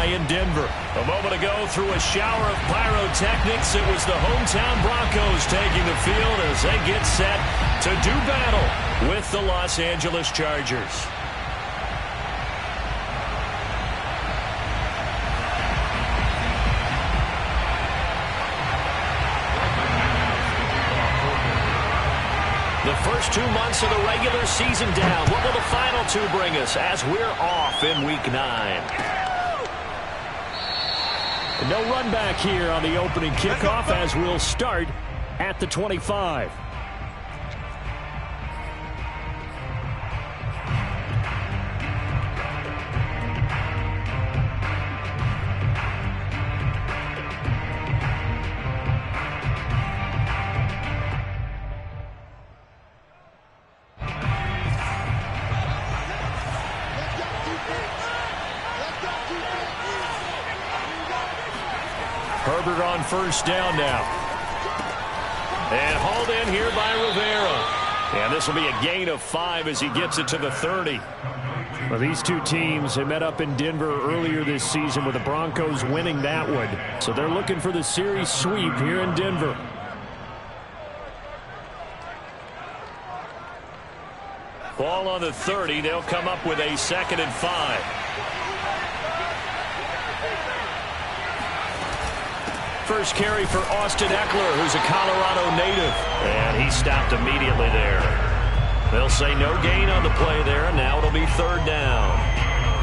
High in Denver. A moment ago, through a shower of pyrotechnics, it was the hometown Broncos taking the field as they get set to do battle with the Los Angeles Chargers. The first 2 months of the regular season down. What will the final two bring us as we're off in Week 9? No run back here on the opening kickoff as we'll start at the 25. Herbert on first down now. And hauled in here by Rivera. And this will be a gain of 5 as he gets it to the 30. Well, these two teams have met up in Denver earlier this season with the Broncos winning that one. So they're looking for the series sweep here in Denver. Ball on the 30. They'll come up with a 2nd and 5. First carry for Austin Eckler, who's a Colorado native. And he stopped immediately there. They'll say no gain on the play there, and now it'll be 3rd down.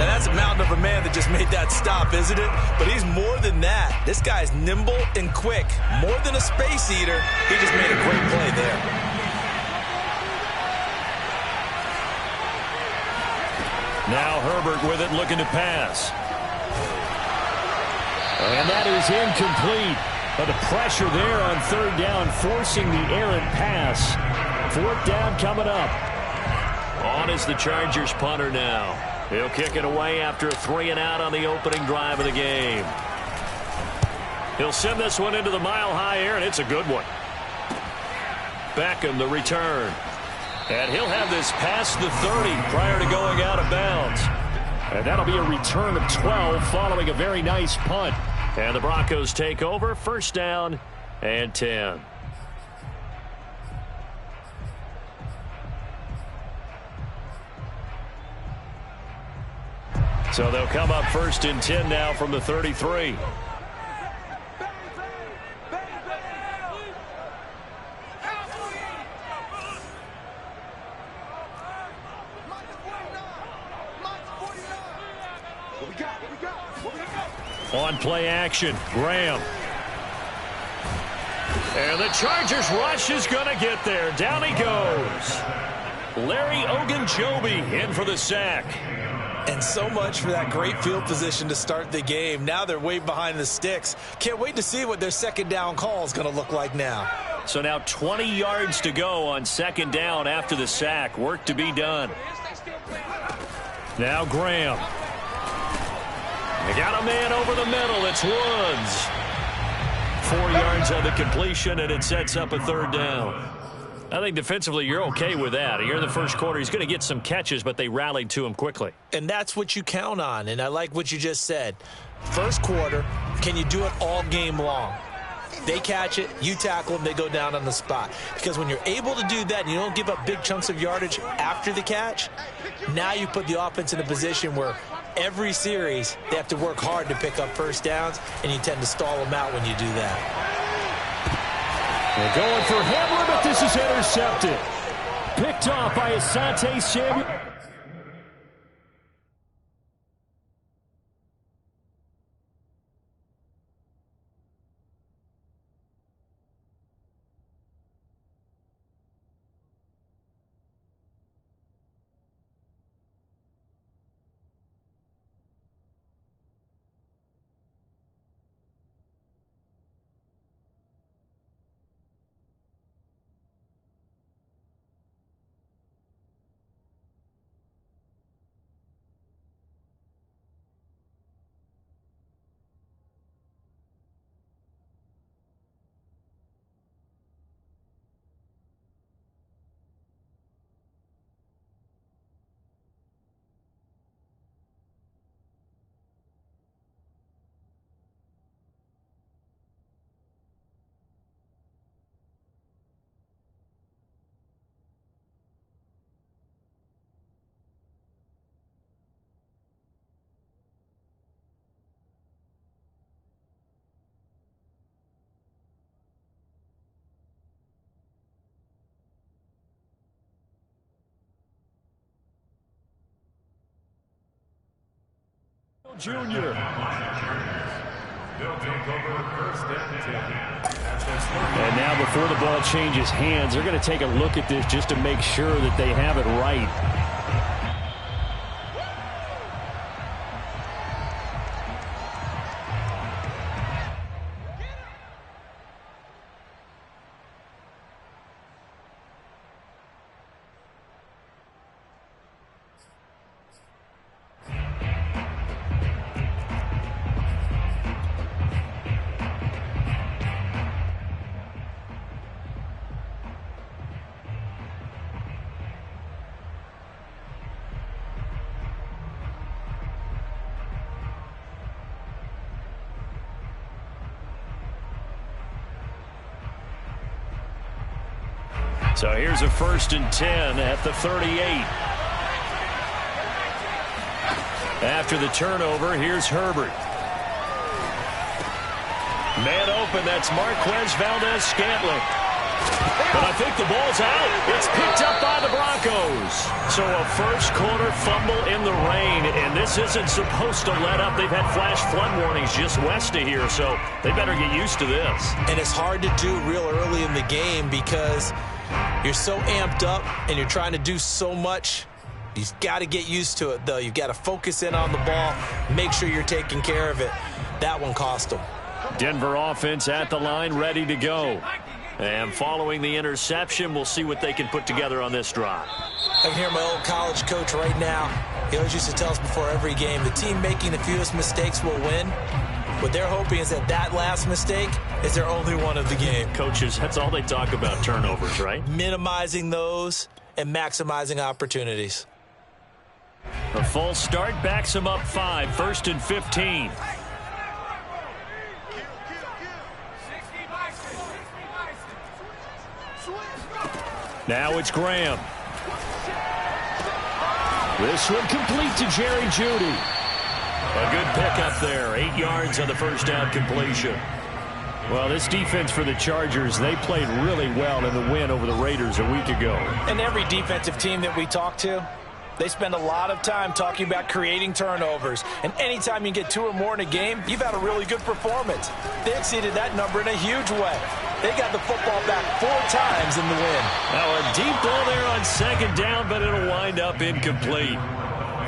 Now that's a mountain of a man that just made that stop, isn't it? But he's more than that. This guy's nimble and quick. More than a space eater, he just made a great play there. Now Herbert with it, looking to pass. And that is incomplete. But the pressure there on 3rd down, forcing the errant pass. 4th down coming up. On is the Chargers punter now. He'll kick it away after a 3-and-out on the opening drive of the game. He'll send this one into the mile-high air, and it's a good one. Beckham, the return. And he'll have this past the 30 prior to going out of bounds. And that'll be a return of 12 following a very nice punt. And the Broncos take over, 1st down and 10. So they'll come up 1st and 10 now from the 33. On play action, Graham. And the Chargers rush is going to get there. Down he goes. Larry Ogunjobi in for the sack. And so much for that great field position to start the game. Now they're way behind the sticks. Can't wait to see what their 2nd down call is going to look like now. So now 20 yards to go on 2nd down after the sack. Work to be done. Now Graham. They got a man over the middle. It's Woods. 4 yards on the completion, and it sets up a 3rd down. I think defensively you're okay with that. Here in the first quarter, he's going to get some catches, but they rallied to him quickly. And that's what you count on, and I like what you just said. First quarter, can you do it all game long? They catch it, you tackle them, they go down on the spot. Because when you're able to do that and you don't give up big chunks of yardage after the catch, now you put the offense in a position where every series they have to work hard to pick up 1st downs, and you tend to stall them out when you do that. They're going for Hamler, but this is intercepted. Picked off by Asante Samuel. Junior. And now before the ball changes hands, they're going to take a look at this just to make sure that they have it right. So here's a 1st and 10 at the 38. After the turnover, here's Herbert. Man open, that's Marquez Valdes-Scantling. But I think the ball's out. It's picked up by the Broncos. So a first quarter fumble in the rain, and this isn't supposed to let up. They've had flash flood warnings just west of here, so they better get used to this. And it's hard to do real early in the game because you're so amped up and you're trying to do so much. You've got to get used to it, though. You've got to focus in on the ball, make sure you're taking care of it. That one cost them. Denver offense at the line, ready to go. And following the interception, we'll see what they can put together on this drive. I can hear my old college coach right now. He always used to tell us before every game, the team making the fewest mistakes will win. What they're hoping is that last mistake is their only one of the game. Coaches, that's all they talk about, turnovers, right? Minimizing those and maximizing opportunities. A false start backs them up 5, 1st and 15. Now it's Graham. This one complete to Jerry Jeudy. A good pickup there. 8 yards on the first down completion. Well, this defense for the Chargers, they played really well in the win over the Raiders a week ago. And every defensive team that we talk to, they spend a lot of time talking about creating turnovers. And anytime you get 2 or more in a game, you've had a really good performance. They exceeded that number in a huge way. They got the football back 4 times in the win. Now a deep ball there on 2nd down, but it'll wind up incomplete.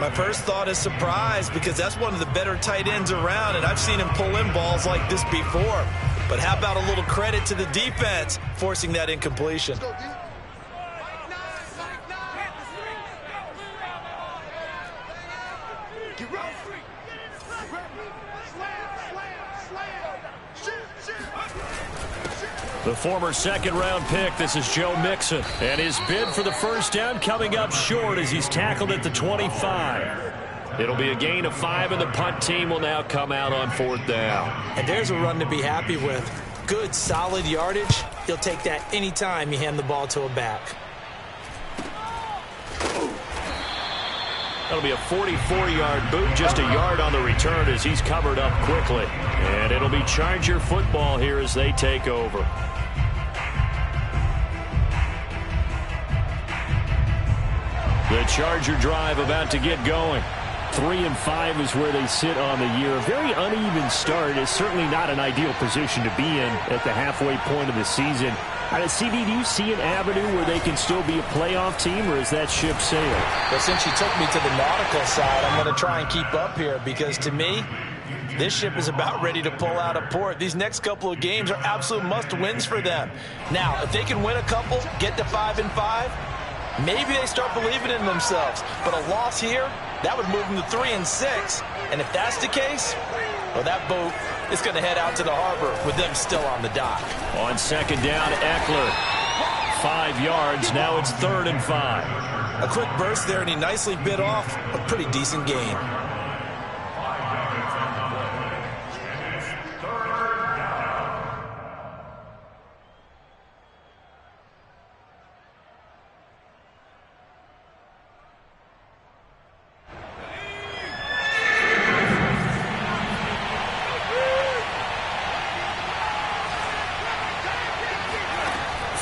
My first thought is surprise because that's one of the better tight ends around, and I've seen him pull in balls like this before. But how about a little credit to the defense forcing that incompletion? The former 2nd-round pick, this is Joe Mixon. And his bid for the first down coming up short as he's tackled at the 25. It'll be a gain of 5, and the punt team will now come out on 4th down. And there's a run to be happy with. Good, solid yardage. You'll take that anytime you hand the ball to a back. That'll be a 44-yard boot, just a yard on the return as he's covered up quickly. And it'll be Charger football here as they take over. The Charger drive about to get going. 3-5 is where they sit on the year. A very uneven start. Is certainly not an ideal position to be in at the halfway point of the season. CD, do you see an avenue where they can still be a playoff team, or is that ship sailed? Well, since you took me to the nautical side, I'm going to try and keep up here because, to me, this ship is about ready to pull out of port. These next couple of games are absolute must-wins for them. Now, if they can win a couple, get to 5-5, maybe they start believing in themselves. But a loss here, that would move them to 3-6. And if that's the case, well, that boat is going to head out to the harbor with them still on the dock. On 2nd down, Eckler. 5 yards. Now it's 3rd and 5. A quick burst there, and he nicely bit off a pretty decent gain.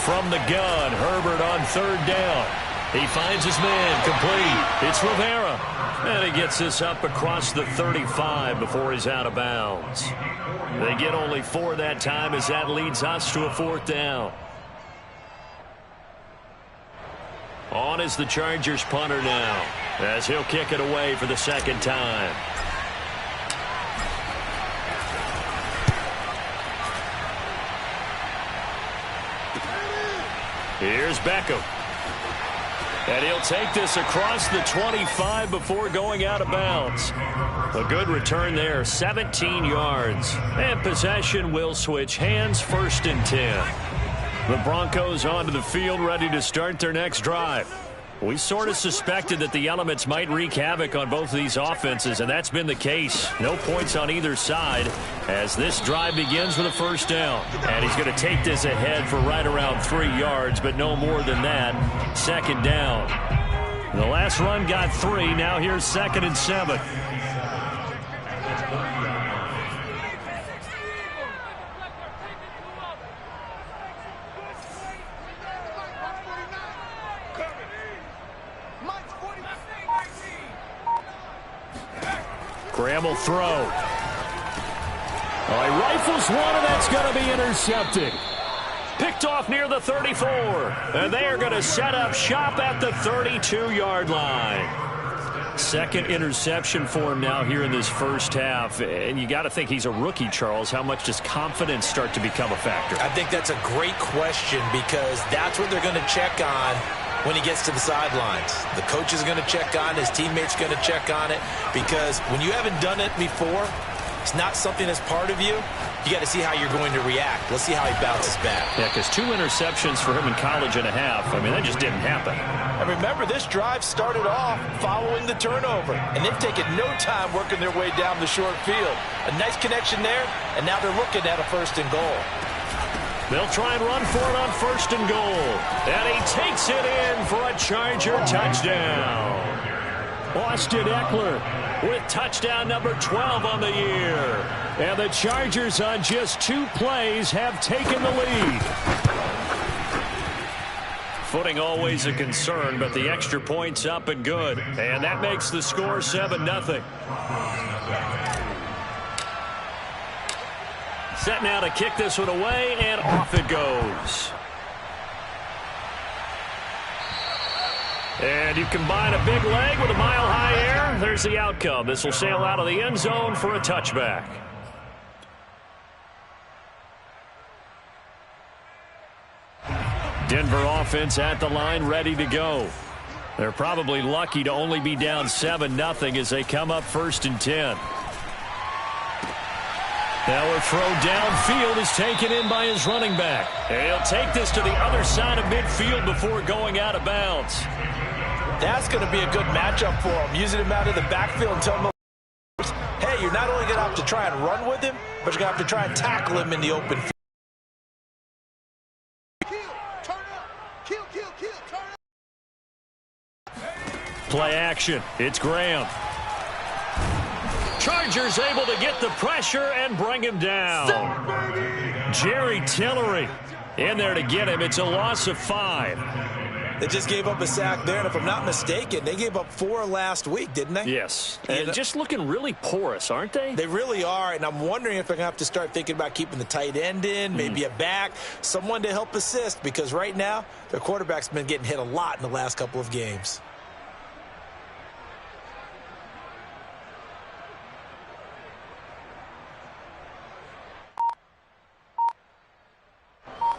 From the gun, Herbert on 3rd down. He finds his man, complete. It's Rivera. And he gets this up across the 35 before he's out of bounds. They get only 4 that time as that leads us to a 4th down. On is the Chargers punter now, as he'll kick it away for the 2nd time. Here's Beckham. And he'll take this across the 25 before going out of bounds. A good return there, 17 yards. And possession will switch hands, 1st and 10. The Broncos onto the field, ready to start their next drive. We sort of suspected that the elements might wreak havoc on both of these offenses, and that's been the case. No points on either side as this drive begins with a 1st down. And he's going to take this ahead for right around 3 yards, but no more than that. 2nd down. The last run got 3. Now here's 2nd and 7. Graham will throw. Oh, he rifles one, and that's going to be intercepted. Picked off near the 34. And they are going to set up shop at the 32-yard line. 2nd interception for him now here in this 1st half. And you got to think he's a rookie, Charles. How much does confidence start to become a factor? I think that's a great question because that's what they're going to check on when he gets to the sidelines. The coach is going to check on, his teammates going to check on it, because when you haven't done it before, it's not something that's part of you. You got to see how you're going to react. Let's see how he bounces back. Yeah, because 2 interceptions for him in college and a half. I mean, that just didn't happen. And remember, this drive started off following the turnover, and they've taken no time working their way down the short field. A nice connection there, and now they're looking at a 1st and goal. They'll try and run for it on 1st and goal. And he takes it in for a Charger touchdown. Austin Eckler with touchdown number 12 on the year. And the Chargers on just 2 plays have taken the lead. Footing always a concern, but the extra point's up and good. And that makes the score 7-0. Set now to kick this one away, and off it goes. And you combine a big leg with a mile-high air. There's the outcome. This will sail out of the end zone for a touchback. Denver offense at the line, ready to go. They're probably lucky to only be down 7-0 as they come up 1st and 10. Now a throw downfield is taken in by his running back. And he'll take this to the other side of midfield before going out of bounds. That's going to be a good matchup for him, using him out of the backfield and telling him, hey, you're not only going to have to try and run with him, but you're going to have to try and tackle him in the open field. Play action. It's Graham. Chargers able to get the pressure and bring him down. Jerry Tillery in there to get him. It's a loss of 5. They just gave up a sack there, and if I'm not mistaken, they gave up 4 last week, didn't they? Yes, and just looking really porous, aren't they? They really are, and I'm wondering if they're going to have to start thinking about keeping the tight end in, maybe a back, someone to help assist, because right now, their quarterback's been getting hit a lot in the last couple of games.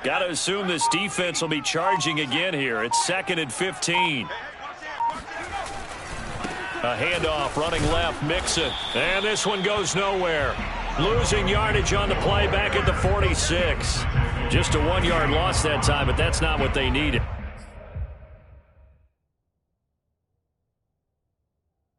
Got to assume this defense will be charging again here. It's 2nd and 15. A handoff, running left, Mixon. And this one goes nowhere. Losing yardage on the play back at the 46. Just a 1-yard loss that time, but that's not what they needed.